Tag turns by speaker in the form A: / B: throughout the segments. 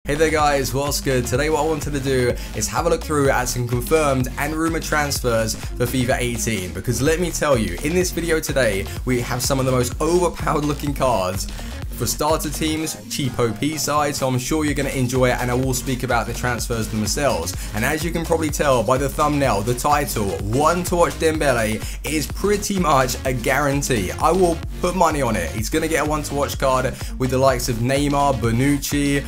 A: Hey there guys, what's good? Today what I wanted to do is have a look through at some confirmed and rumored transfers for FIFA 18, because let me tell you, in this video today we have some of the most overpowered looking cards for starter teams, cheap OP side, so I'm sure you're going to enjoy it, and I will speak about the transfers themselves. And as you can probably tell by the thumbnail, the title, One to Watch Dembele, is pretty much a guarantee. I will put money on it. He's going to get a one to watch card with the likes of Neymar, Bonucci.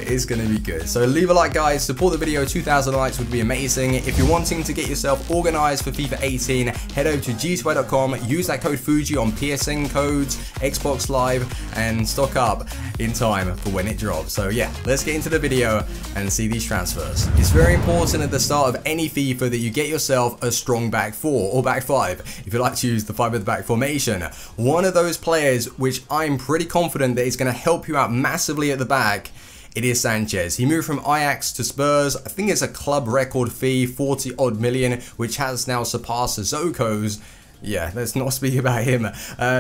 A: It's going to be good. So leave a like guys, support the video, 2,000 likes would be amazing. If you're wanting to get yourself organized for FIFA 18, head over to gsquare.com, use that code Fuji on PSN codes, Xbox Live, and stock up in time for when it drops. So yeah, let's get into the video and see these transfers. It's very important at the start of any FIFA that you get yourself a strong back four or back five, if you like to use the 5 at the back formation. One of those players which I'm pretty confident that is going to help you out massively at the back, it is Sanchez. He moved from Ajax to Spurs. I think it's a club record fee, 40 odd million, which has now surpassed Sissoko's. Yeah, let's not speak about him.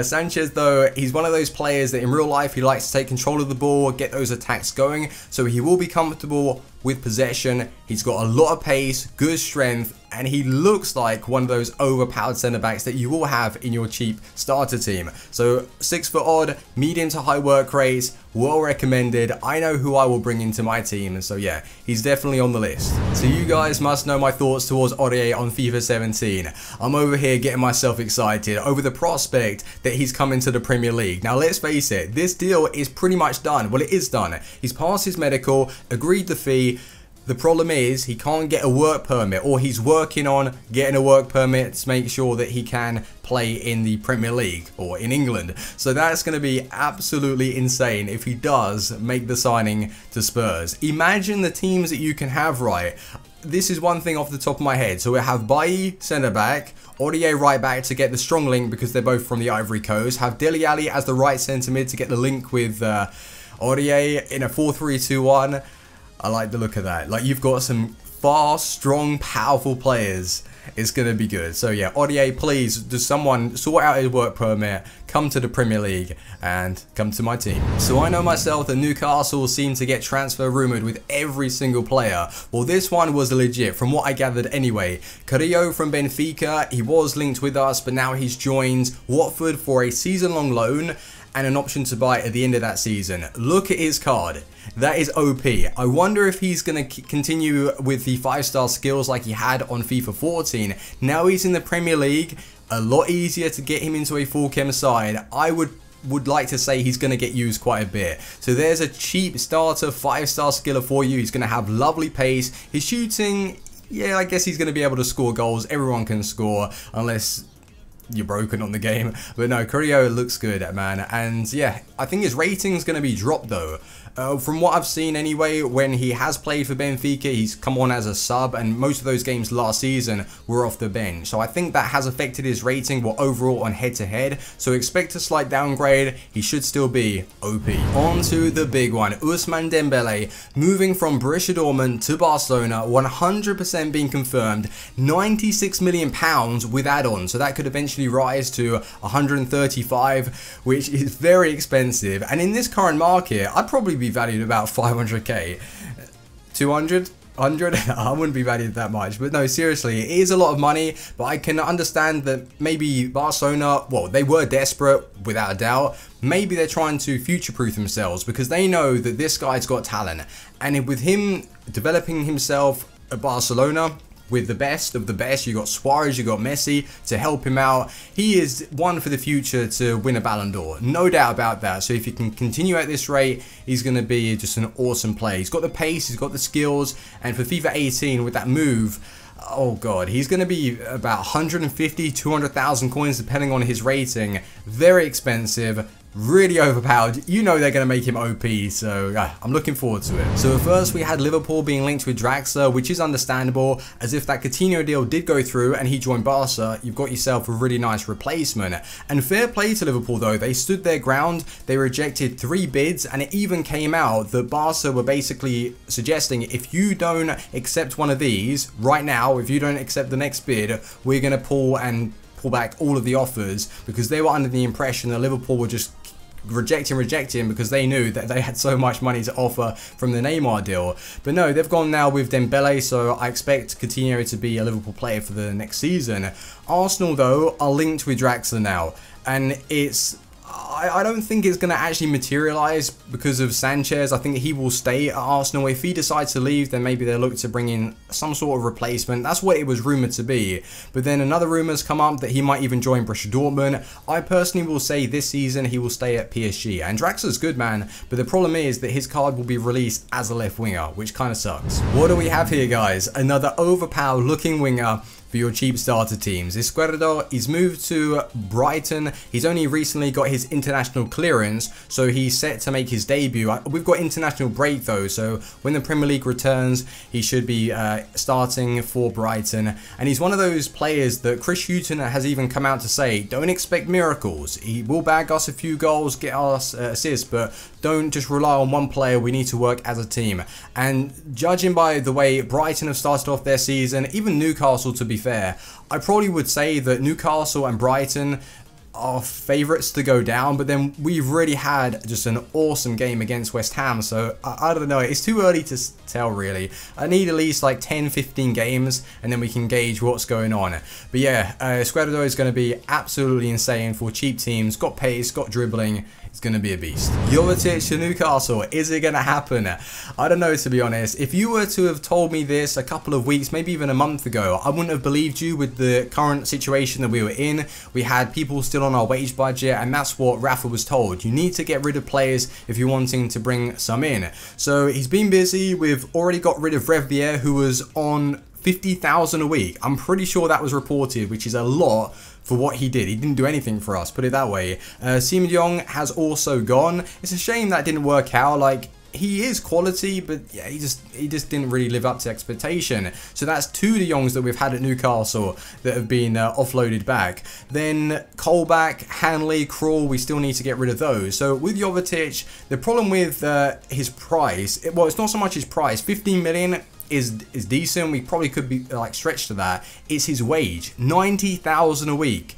A: Sanchez though, he's one of those players that in real life he likes to take control of the ball, get those attacks going, so he will be comfortable with possession. He's got a lot of pace, good strength, and he looks like one of those overpowered centre backs that you will have in your cheap starter team. So 6 foot odd, medium to high work rates, well recommended. I know who I will bring into my team, so yeah, he's definitely on the list. So you guys must know my thoughts towards Aurier on FIFA 17. I'm over here getting myself excited over the prospect that he's coming to the Premier League. Now let's face it, this deal is pretty much done. Well, it is done. He's passed his medical, agreed the fee. The problem is he can't get a work permit, or he's working on getting a work permit to make sure that he can play in the Premier League or in England. So that's going to be absolutely insane if he does make the signing to Spurs. Imagine the teams that you can have, right? This is one thing off the top of my head. So we have Bailly centre back, Aurier right back to get the strong link because they're both from the Ivory Coast. Have Dele Alli as the right centre mid to get the link with Aurier in a 4-3-2-1. I like the look of that. Like, you've got some fast, strong, powerful players. It's going to be good. So yeah, Aurier, please, does someone sort out his work permit, come to the Premier League, and come to my team. So I know myself that Newcastle seem to get transfer rumoured with every single player. Well, this one was legit, from what I gathered anyway. Carrillo from Benfica, he was linked with us, but now he's joined Watford for a season-long loan and an option to buy at the end of that season. Look at his card. That is OP. I wonder if he's going to continue with the 5-star skills like he had on FIFA 14. Now he's in the Premier League, a lot easier to get him into a full chem side. I would like to say he's going to get used quite a bit. So there's a cheap starter 5-star skiller for you. He's going to have lovely pace. His shooting, yeah, I guess he's going to be able to score goals. Everyone can score unless you're broken on the game. But no, Carrillo looks good, man. And yeah, I think his rating's going to be dropped though. From what I've seen anyway, when he has played for Benfica, he's come on as a sub, and most of those games last season were off the bench. So I think that has affected his rating, well, overall on head-to-head. So expect a slight downgrade. He should still be OP. On to the big one, Ousmane Dembele, moving from Borussia Dortmund to Barcelona, 100% being confirmed, £96 million with add-ons. So that could eventually rise to 135, which is very expensive. And in this current market, I'd probably be valued about 500k, 200, 100. I wouldn't be valued that much, but no, seriously, it is a lot of money. But I can understand that maybe Barcelona, well, they were desperate without a doubt. Maybe they're trying to future-proof themselves because they know that this guy's got talent, and with him developing himself at Barcelona with the best of the best, you got Suarez, you got Messi to help him out. He is one for the future to win a Ballon d'Or, no doubt about that. So if he can continue at this rate, he's going to be just an awesome player. He's got the pace, he's got the skills, and for FIFA 18 with that move, oh god, he's going to be about 150, 200,000 coins depending on his rating. Very expensive. Really overpowered. You know they're going to make him OP, so I'm looking forward to it. So at first we had Liverpool being linked with Draxler, which is understandable, as if that Coutinho deal did go through and he joined Barca, you've got yourself a really nice replacement. And fair play to Liverpool though, they stood their ground, they rejected 3 bids, and it even came out that Barca were basically suggesting, if you don't accept one of these right now, if you don't accept the next bid, we're going to pull back all of the offers, because they were under the impression that Liverpool were just rejecting because they knew that they had so much money to offer from the Neymar deal. But no, they've gone now with Dembele, so I expect Coutinho to be a Liverpool player for the next season. Arsenal, though, are linked with Draxler now, and I don't think it's going to actually materialise because of Sanchez. I think he will stay at Arsenal. If he decides to leave, then maybe they'll look to bring in some sort of replacement. That's what it was rumoured to be. But then another rumour's come up that he might even join Borussia Dortmund. I personally will say this season he will stay at PSG. And Draxler's good, man, but the problem is that his card will be released as a left winger, which kind of sucks. What do we have here, guys? Another overpowered looking winger for your cheap starter teams. Izquierdo, he's moved to Brighton. He's only recently got his international clearance, so he's set to make his debut. We've got international break though, so when the Premier League returns, he should be starting for Brighton. And he's one of those players that Chris Hughton has even come out to say, don't expect miracles. He will bag us a few goals, get us assists, but don't just rely on one player. We need to work as a team. And judging by the way Brighton have started off their season, even Newcastle, to be fair, I probably would say that Newcastle and Brighton are favourites to go down, but then we've really had just an awesome game against West Ham, so I don't know, it's too early to tell really. I need at least like 10-15 games and then we can gauge what's going on. But yeah, Izquierdo is going to be absolutely insane for cheap teams. Got pace, got dribbling. It's going to be a beast. Jovetic to Newcastle. Is it going to happen? I don't know, to be honest. If you were to have told me this a couple of weeks, maybe even a month ago, I wouldn't have believed you with the current situation that we were in. We had people still on our wage budget, and that's what Rafa was told. You need to get rid of players if you're wanting to bring some in. So he's been busy. We've already got rid of Revbier, who was on 50,000 a week. I'm pretty sure that was reported, which is a lot for what he did. He didn't do anything for us, put it that way. Siem de Jong has also gone. It's a shame that didn't work out. Like, he is quality, but yeah, he just didn't really live up to expectation. So that's 2 de Jongs that we've had at Newcastle that have been offloaded back. Then Colback, Hanley, Krul, we still need to get rid of those. So with Jovetic, the problem with his price, well, it's not so much his price. 15 million is decent. We probably could be like stretched to that. It's his wage, 90,000 a week.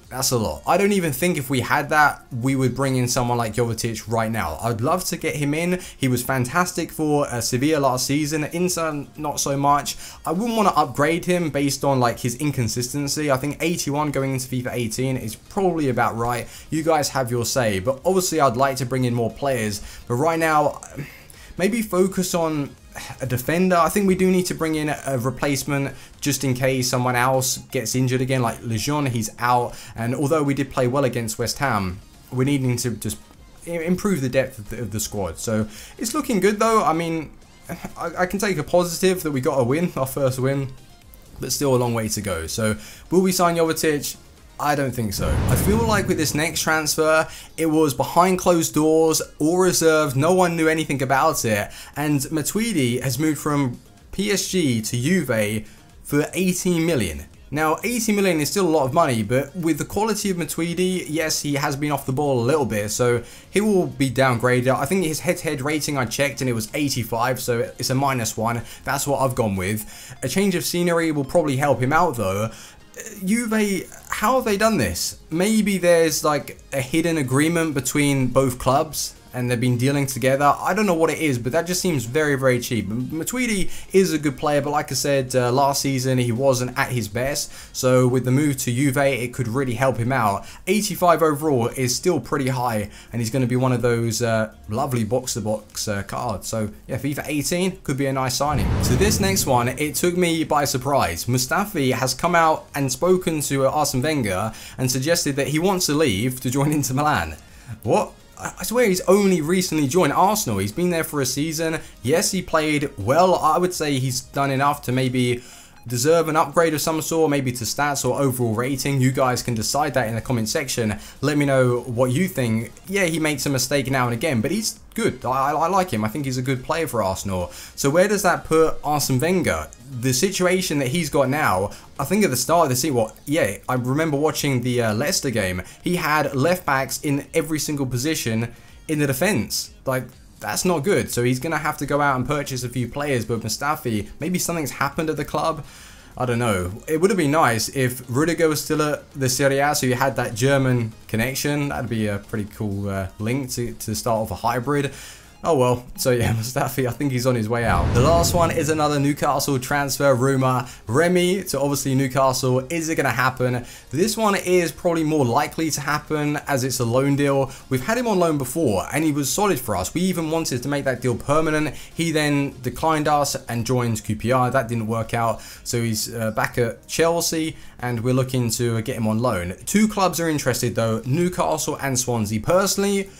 A: That's a lot. I don't even think if we had that, we would bring in someone like Jovetic right now. I'd love to get him in. He was fantastic for Sevilla last season. Inter, not so much. I wouldn't want to upgrade him based on like his inconsistency. I think 81 going into FIFA 18 is probably about right. You guys have your say, but obviously I'd like to bring in more players. But right now, maybe focus on a defender. I think we do need to bring in a replacement just in case someone else gets injured again, like Lejeune. He's out, and although we did play well against West Ham, we're needing to just improve the depth of the squad. So it's looking good though. I mean, I can take a positive that we got a win, our first win, but still a long way to go. So will we sign Jovetic? I don't think so. I feel like with this next transfer, it was behind closed doors, all reserved, no one knew anything about it, and Matuidi has moved from PSG to Juve for 18 million. Now, 80 million is still a lot of money, but with the quality of Matuidi, yes, he has been off the ball a little bit, so he will be downgraded. I think his head-to-head rating I checked and it was 85, so it's a -1. That's what I've gone with. A change of scenery will probably help him out though. Juve, how have they done this? Maybe there's like a hidden agreement between both clubs and they've been dealing together. I don't know what it is, but that just seems very, very cheap. Matuidi is a good player, but like I said, last season he wasn't at his best. So with the move to Juve, it could really help him out. 85 overall is still pretty high, and he's going to be one of those lovely box-to-box cards. So yeah, FIFA 18 could be a nice signing. So this next one, it took me by surprise. Mustafi has come out and spoken to Arsene Wenger and suggested that he wants to leave to join Inter Milan. What? I swear he's only recently joined Arsenal. He's been there for a season. Yes, he played well. I would say he's done enough to maybe deserve an upgrade of some sort, maybe to stats or overall rating. You guys can decide that in the comment section. Let me know what you think. Yeah, he makes a mistake now and again, but he's good. I like him. I think he's a good player for Arsenal. So where does that put Arsene Wenger? The situation that he's got now, I think at the start of the season, yeah, I remember watching the Leicester game. He had left backs in every single position in the defence. Like, that's not good. So he's going to have to go out and purchase a few players. But Mustafi, maybe something's happened at the club. I don't know. It would have been nice if Rudiger was still at the Serie A, so you had that German connection. That'd be a pretty cool link to start off a hybrid. Oh well, so yeah, Mustafi, I think he's on his way out. The last one is another Newcastle transfer rumour. Remy to obviously Newcastle. Is it going to happen? This one is probably more likely to happen as it's a loan deal. We've had him on loan before and he was solid for us. We even wanted to make that deal permanent. He then declined us and joined QPR. That didn't work out. So he's back at Chelsea and we're looking to get him on loan. Two clubs are interested though, Newcastle and Swansea. Personally,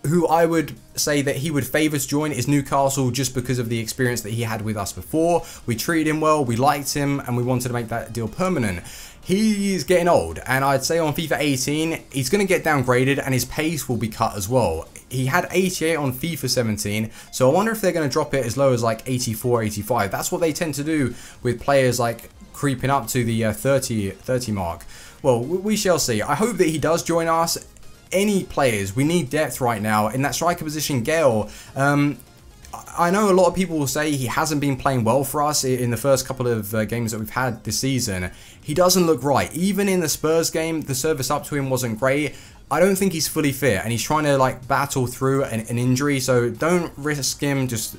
A: who I would say that he would favour to join is Newcastle, just because of the experience that he had with us before. We treated him well, we liked him, and we wanted to make that deal permanent. He's getting old, and I'd say on FIFA 18, he's going to get downgraded, and his pace will be cut as well. He had 88 on FIFA 17, so I wonder if they're going to drop it as low as like 84, 85. That's what they tend to do with players like creeping up to the 30 mark. Well, we shall see. I hope that he does join us. Any players, we need depth right now in that striker position. Gale, I know a lot of people will say he hasn't been playing well for us in the first couple of games that we've had this season. He doesn't look right. Even in the Spurs game, the service up to him wasn't great. I don't think he's fully fit and he's trying to like battle through an injury, so don't risk him. Just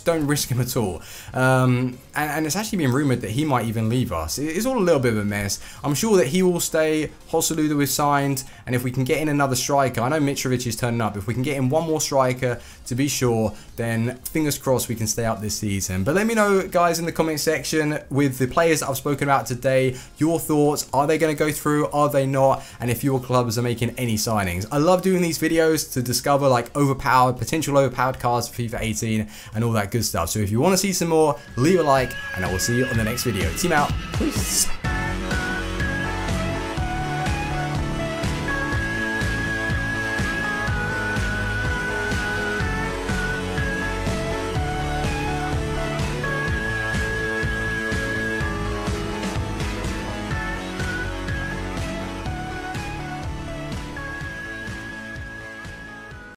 A: don't risk him at all. And it's actually been rumoured that he might even leave us. It's all a little bit of a mess. I'm sure that he will stay. Joselu we've signed, and if we can get in another striker, I know Mitrovic is turning up. If we can get in one more striker to be sure, then fingers crossed we can stay up this season. But let me know, guys, in the comment section with the players that I've spoken about today, your thoughts. Are they going to go through? Are they not? And if your clubs are making any signings. I love doing these videos to discover like potential overpowered cards for FIFA 18 and all that good stuff. So if you want to see some more, leave a like, and I will see you on the next video. Team out. Peace.